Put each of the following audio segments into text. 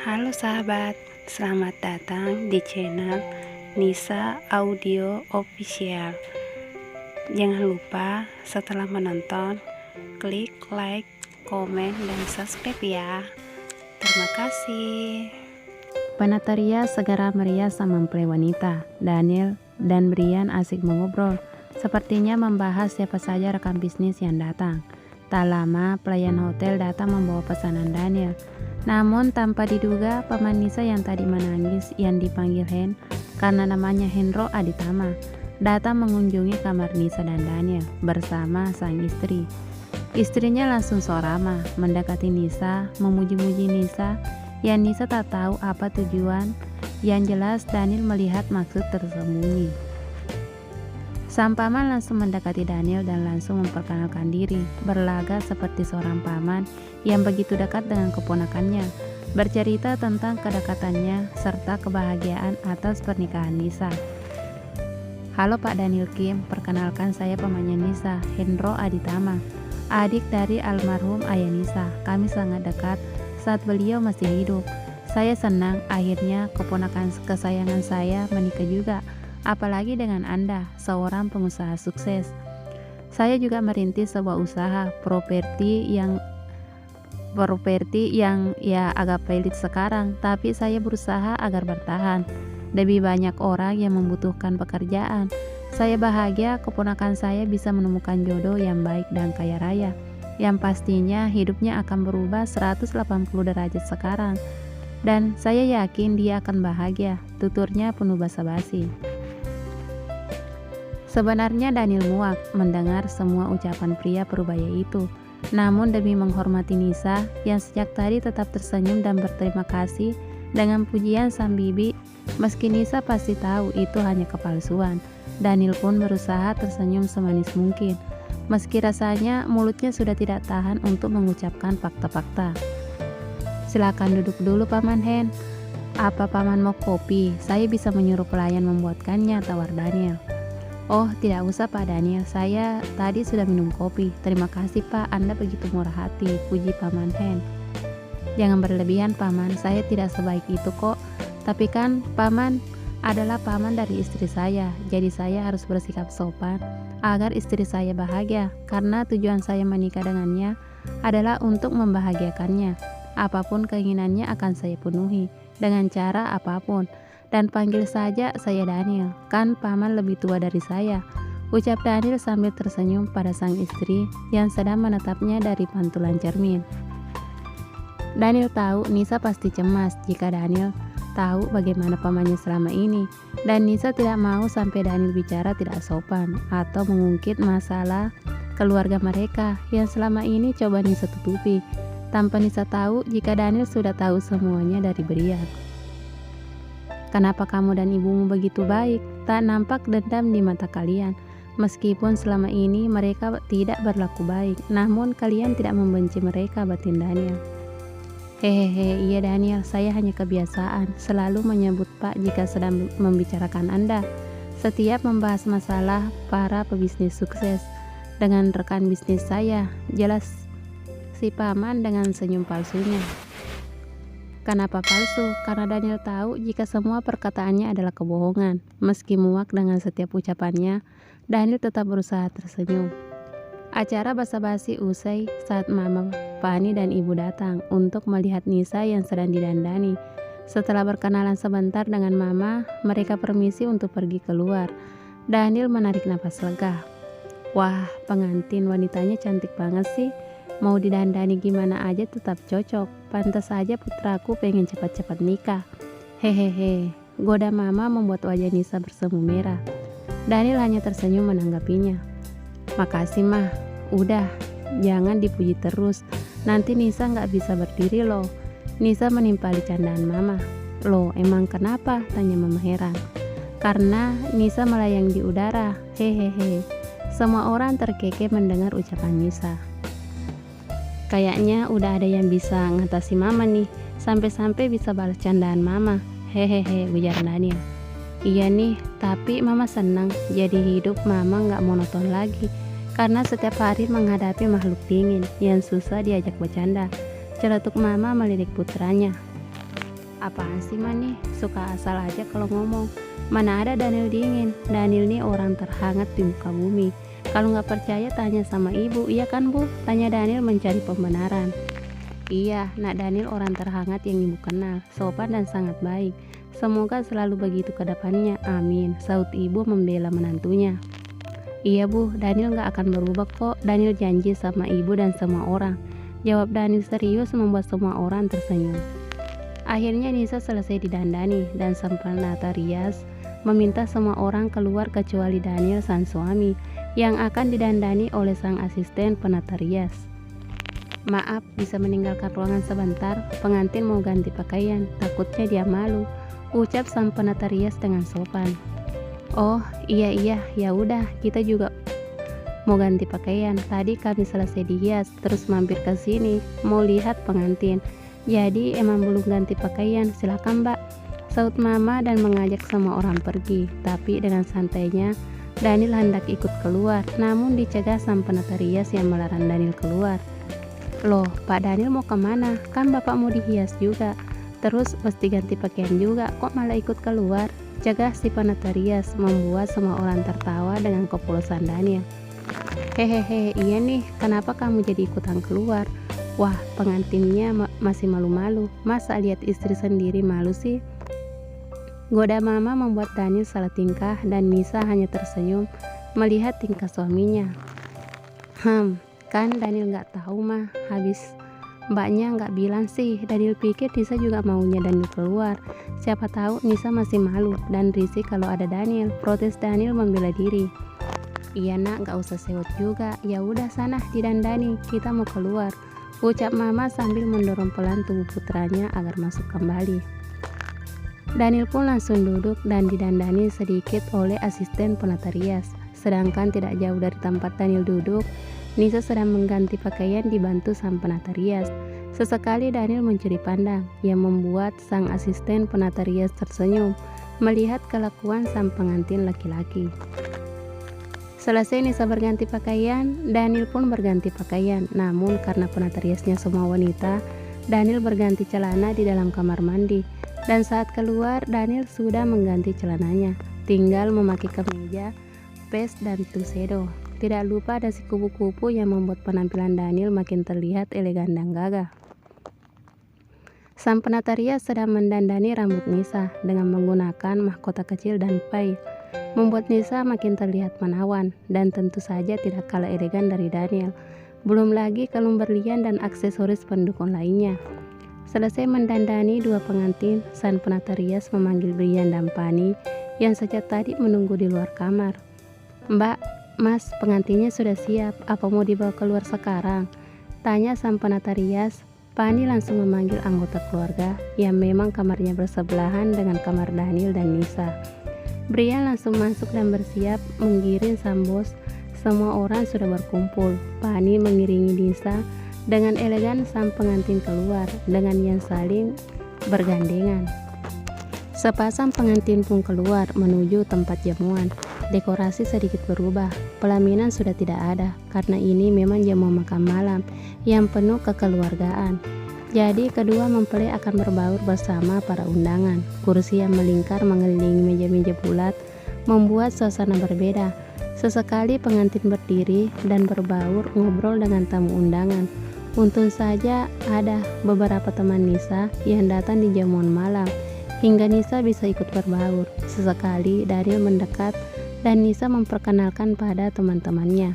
Halo sahabat, selamat datang di channel Nisa Audio Official. Jangan lupa setelah menonton, klik like, komen, dan subscribe ya. Terima kasih. Panataria segera merias sama mempelai wanita. Daniel dan Brian asik mengobrol, sepertinya membahas siapa saja rekan bisnis yang datang. Tak lama, pelayan hotel datang membawa pesanan Daniel. Namun tanpa diduga, paman Nisa yang tadi menangis yang dipanggil Hen karena namanya Hendro Aditama datang mengunjungi kamar Nisa dan Daniel bersama sang istri. Istrinya langsung sorama mendekati Nisa, memuji-muji Nisa yang Nisa tak tahu apa tujuan. Yang jelas Daniel melihat maksud tersembunyi. Sang paman langsung mendekati Daniel dan langsung memperkenalkan diri, berlagak seperti seorang paman yang begitu dekat dengan keponakannya, bercerita tentang kedekatannya serta kebahagiaan atas pernikahan Nisa. Halo Pak Daniel Kim, perkenalkan saya pamannya Nisa, Hendro Aditama, adik dari almarhum ayah Nisa. Kami sangat dekat saat beliau masih hidup. Saya senang akhirnya keponakan kesayangan saya menikah juga. Apalagi dengan Anda, seorang pengusaha sukses. Saya juga merintis sebuah usaha properti yang ya agak pelit sekarang, tapi saya berusaha agar bertahan. Lebih banyak orang yang membutuhkan pekerjaan. Saya bahagia keponakan saya bisa menemukan jodoh yang baik dan kaya raya, yang pastinya hidupnya akan berubah 180 derajat sekarang. Dan saya yakin dia akan bahagia, tuturnya penuh basa-basi. Sebenarnya Daniel muak mendengar semua ucapan pria parubaya itu. Namun demi menghormati Nisa yang sejak tadi tetap tersenyum dan berterima kasih dengan pujian sang bibi, meski Nisa pasti tahu itu hanya kepalsuan, Daniel pun berusaha tersenyum semanis mungkin, meski rasanya mulutnya sudah tidak tahan untuk mengucapkan fakta-fakta. Silakan duduk dulu Paman Hen. Apa Paman mau kopi? Saya bisa menyuruh pelayan membuatkannya, tawar Daniel. Oh, tidak usah Pak Daniel, saya tadi sudah minum kopi. Terima kasih Pak, Anda begitu murah hati, puji Paman Hen. Jangan berlebihan Paman, saya tidak sebaik itu kok. Tapi kan Paman adalah paman dari istri saya, jadi saya harus bersikap sopan agar istri saya bahagia, karena tujuan saya menikah dengannya adalah untuk membahagiakannya. Apapun keinginannya akan saya penuhi, dengan cara apapun. Dan panggil saja saya Daniel, kan paman lebih tua dari saya, ucap Daniel sambil tersenyum pada sang istri yang sedang menatapnya dari pantulan cermin. Daniel tahu Nisa pasti cemas jika Daniel tahu bagaimana pamannya selama ini, dan Nisa tidak mau sampai Daniel bicara tidak sopan atau mengungkit masalah keluarga mereka yang selama ini coba Nisa tutupi, tanpa Nisa tahu jika Daniel sudah tahu semuanya dari Brian. Kenapa kamu dan ibumu begitu baik? Tak nampak dendam di mata kalian. Meskipun selama ini mereka tidak berlaku baik, namun kalian tidak membenci mereka, batin Daniel. Hehehe, iya Daniel, saya hanya kebiasaan selalu menyebut Pak jika sedang membicarakan Anda. Setiap membahas masalah para pebisnis sukses dengan rekan bisnis saya, jelas si paman dengan senyum palsunya. Kenapa palsu? Karena Daniel tahu jika semua perkataannya adalah kebohongan. Meski muak dengan setiap ucapannya, Daniel tetap berusaha tersenyum. Acara basa-basi usai saat Mama Fani dan Ibu datang untuk melihat Nisa yang sedang didandani. Setelah berkenalan sebentar dengan Mama, mereka permisi untuk pergi keluar. Daniel menarik napas lega. Wah, pengantin wanitanya cantik banget sih. Mau didandani gimana aja tetap cocok. Pantas saja putraku pengen cepat-cepat nikah. Hehehe, goda Mama membuat wajah Nisa bersemu merah. Daniel hanya tersenyum menanggapinya. Makasih mah, udah, jangan dipuji terus. Nanti Nisa nggak bisa berdiri loh. Nisa menimpali candaan Mama. Loh, emang kenapa? Tanya Mama heran. Karena Nisa melayang di udara. Hehehe. Semua orang terkekeh mendengar ucapan Nisa. Kayaknya udah ada yang bisa ngatasi Mama nih, sampai-sampai bisa balas candaan Mama. Hehehe, ujar Daniel. Iya nih, tapi Mama senang jadi hidup Mama nggak monoton lagi, karena setiap hari menghadapi makhluk dingin yang susah diajak bercanda. Celetuk Mama melirik putranya. Apaan sih nih, suka asal aja kalau ngomong. Mana ada Daniel dingin, Daniel nih orang terhangat di muka bumi. Kalau nggak percaya tanya sama ibu, iya kan bu? Tanya Daniel mencari pembenaran. Iya, nak Daniel orang terhangat yang ibu kenal, sopan dan sangat baik. Semoga selalu begitu ke depannya, amin, saut ibu membela menantunya. Iya bu, Daniel nggak akan berubah kok, Daniel janji sama ibu dan semua orang. Jawab Daniel serius membuat semua orang tersenyum. Akhirnya Nisa selesai didandani dan sang penata rias meminta semua orang keluar kecuali Daniel sang suami yang akan didandani oleh sang asisten penata rias. Maaf, bisa meninggalkan ruangan sebentar, pengantin mau ganti pakaian, takutnya dia malu, ucap sang penata rias dengan sopan. Oh, iya, ya udah, kita juga mau ganti pakaian. Tadi kami selesai dihias, terus mampir ke sini, mau lihat pengantin. Jadi emang belum ganti pakaian, silakan mbak, saut mama dan mengajak semua orang pergi. Tapi dengan santainya, Daniel hendak ikut keluar, namun dicegah sang penata rias yang melarang Daniel keluar. Loh, Pak Daniel mau kemana? Kan bapak mau dihias juga, terus mesti ganti pakaian juga, kok malah ikut keluar? Cegah si penata rias, membuat semua orang tertawa dengan kepolosan Daniel. Hehehe, iya nih, kenapa kamu jadi ikutan keluar? Wah, pengantinnya masih malu-malu, masa lihat istri sendiri malu sih? Goda mama membuat Daniel salah tingkah dan Nisa hanya tersenyum melihat tingkah suaminya. Kan Daniel nggak tahu mah, habis mbaknya nggak bilang sih. Daniel pikir Nisa juga maunya Daniel keluar. Siapa tahu Nisa masih malu dan risih kalau ada Daniel. Protes Daniel membela diri. Iya nak, nggak usah sewot juga. Ya udah sana didandani, kita mau keluar, ucap mama sambil mendorong pelan tubuh putranya agar masuk kembali. Daniel pun langsung duduk dan didandani sedikit oleh asisten penata rias. Sedangkan tidak jauh dari tempat Daniel duduk, Nisa sedang mengganti pakaian dibantu sang penata rias. Sesekali Daniel mencuri pandang yang membuat sang asisten penata rias tersenyum melihat kelakuan sang pengantin laki-laki. Selesai Nisa berganti pakaian, Daniel pun berganti pakaian. Namun karena penata riasnya semua wanita, Daniel berganti celana di dalam kamar mandi. Dan saat keluar, Daniel sudah mengganti celananya. Tinggal memakai kemeja, vest dan tuxedo. Tidak lupa ada si kupu-kupu yang membuat penampilan Daniel makin terlihat elegan dan gagah. Sang penata rias sedang mendandani rambut Nisa dengan menggunakan mahkota kecil dan pai, membuat Nisa makin terlihat menawan dan tentu saja tidak kalah elegan dari Daniel. Belum lagi kalung berlian dan aksesoris pendukung lainnya. Selesai mendandani dua pengantin, sang penata rias memanggil Brian dan Pani yang sejak tadi menunggu di luar kamar. Mbak, Mas, pengantinnya sudah siap, apa mau dibawa keluar sekarang? Tanya sang penata rias. Pani langsung memanggil anggota keluarga yang memang kamarnya bersebelahan dengan kamar Daniel dan Nisa. Brian langsung masuk dan bersiap menggiring sang bos. Semua orang sudah berkumpul. Pani mengiringi Nisa dengan elegan sang pengantin keluar dengan yang saling bergandengan. Sepasang pengantin pun keluar menuju tempat jamuan. Dekorasi sedikit berubah, pelaminan sudah tidak ada karena ini memang jamuan makan malam yang penuh kekeluargaan. Jadi kedua mempelai akan berbaur bersama para undangan. Kursi yang melingkar mengelilingi meja-meja bulat membuat suasana berbeda. Sesekali pengantin berdiri dan berbaur ngobrol dengan tamu undangan. Untung saja ada beberapa teman Nisa yang datang di jamuan malam hingga Nisa bisa ikut berbaur. Sesekali Daniel mendekat dan Nisa memperkenalkan pada teman-temannya.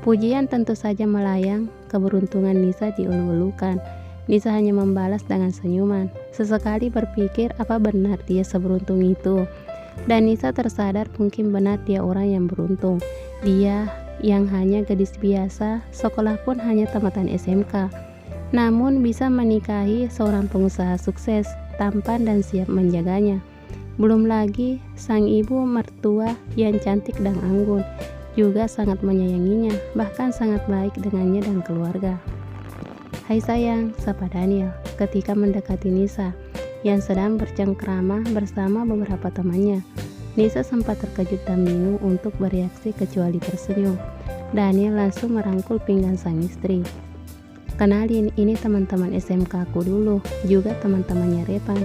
Pujian tentu saja melayang, keberuntungan Nisa diulu-ulukan. Nisa hanya membalas dengan senyuman. Sesekali berpikir apa benar dia seberuntung itu. Dan Nisa tersadar mungkin benar dia orang yang beruntung. Dia yang hanya gadis biasa, sekolah pun hanya tamatan SMK. Namun bisa menikahi seorang pengusaha sukses, tampan dan siap menjaganya. Belum lagi sang ibu mertua yang cantik dan anggun juga sangat menyayanginya, bahkan sangat baik dengannya dan keluarga. Hai sayang, sapa Daniel ketika mendekati Nisa yang sedang bercengkrama bersama beberapa temannya. Nisa sempat terkejut dan bingung untuk bereaksi kecuali tersenyum. Daniel langsung merangkul pinggang sang istri. Kenalin, ini teman-teman SMK aku dulu, juga teman-temannya Repan.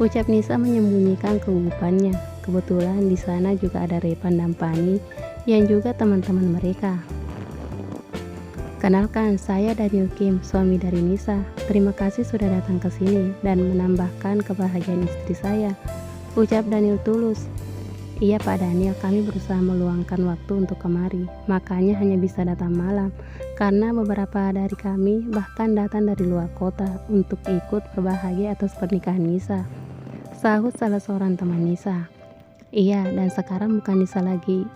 Ucap Nisa menyembunyikan kegugupannya. Kebetulan di sana juga ada Repan dan Pani yang juga teman-teman mereka. Kenalkan, saya Daniel Kim, suami dari Nisa. Terima kasih sudah datang ke sini dan menambahkan kebahagiaan istri saya. Ucap Daniel tulus. Iya Pak Daniel, kami berusaha meluangkan waktu untuk kemari. Makanya hanya bisa datang malam, karena beberapa dari kami bahkan datang dari luar kota untuk ikut berbahagia atas pernikahan Nisa. Sahut salah seorang teman Nisa. Iya, dan sekarang bukan Nisa lagi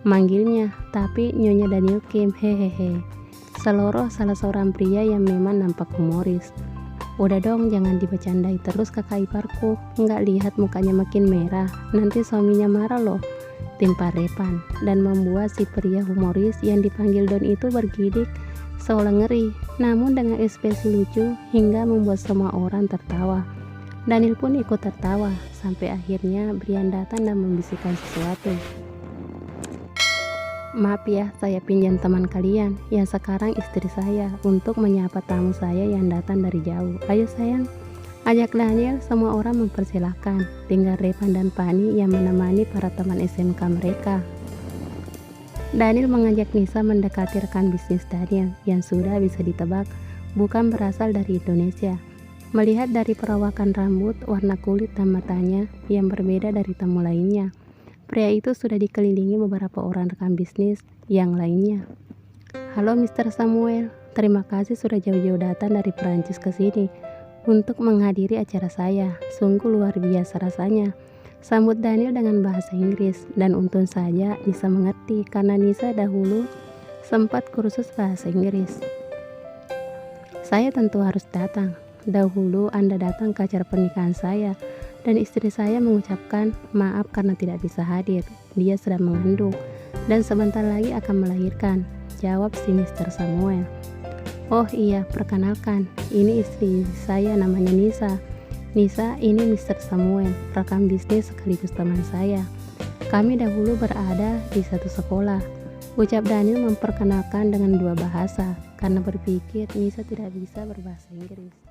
manggilnya, tapi Nyonya Daniel Kim, hehehe. Seloroh salah seorang pria yang memang nampak humoris. Udah dong, jangan dibecandai terus kakak iparku. Nggak lihat mukanya makin merah, nanti suaminya marah loh, timpar Repan, dan membuat si pria humoris yang dipanggil Don itu bergidik seolah ngeri, namun dengan ekspresi lucu hingga membuat semua orang tertawa. Daniel pun ikut tertawa, sampai akhirnya Brian datang dan membisikkan sesuatu. Maaf ya, saya pinjam teman kalian yang sekarang istri saya untuk menyapa tamu saya yang datang dari jauh. Ayo sayang, ajak Daniel. Semua orang mempersilahkan, tinggal Repan dan Pani yang menemani para teman SMK mereka. Daniel mengajak Nisa mendekati rekan bisnis Daniel yang sudah bisa ditebak bukan berasal dari Indonesia. Melihat dari perawakan rambut, warna kulit dan matanya yang berbeda dari tamu lainnya, pria itu sudah dikelilingi beberapa orang rekan bisnis yang lainnya. Halo Mr. Samuel, terima kasih sudah jauh-jauh datang dari Perancis ke sini untuk menghadiri acara saya. Sungguh luar biasa rasanya, sambut Daniel dengan bahasa Inggris, dan untung saja Nisa mengerti karena Nisa dahulu sempat kursus bahasa Inggris. Saya tentu harus datang. Dahulu Anda datang ke acara pernikahan saya, dan istri saya mengucapkan maaf karena tidak bisa hadir. Dia sedang mengandung dan sebentar lagi akan melahirkan, jawab si Mr. Samuel. Oh iya, perkenalkan, ini istri saya namanya Nisa. Nisa, ini Mr. Samuel, rekan bisnis sekaligus teman saya. Kami dahulu berada di satu sekolah. Ucap Daniel memperkenalkan dengan dua bahasa karena berpikir Nisa tidak bisa berbahasa Inggris.